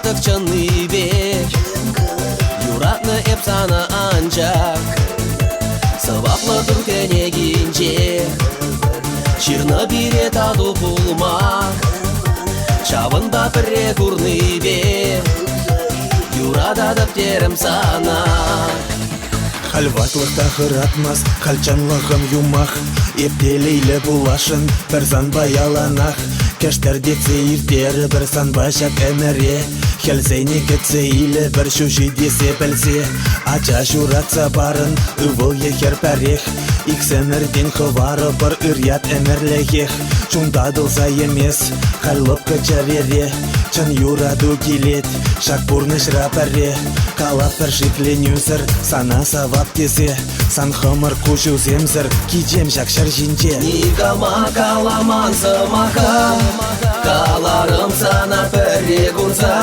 Артык чынный бек Юратны эп саны анчак Сываплы түркене кинче Чирны бире таду пулмак Чавында пірре курный бек Юрада дыптерім санак Хальватлықта хыратмас, хальчанлығым юмах Ептелейлі булашын, бір занбай аланах Кәштер детсе иртері, бір санбай шак әміре Хелзейне кетсе илі, бір шуши десе білсе Ача шуратса барын, ұвыл ехер пәрех Иксемірден хывары бір үрят әмірлегех Чундадылса емес, хайлып качарере Чын юраду келет, шак бурныш рапаре Калап бір шикленюзір, сана савап кесе Сан хымыр кушу земзір, кичем шак шар жинче Никалма каламан сымака Каларым сана пірре курса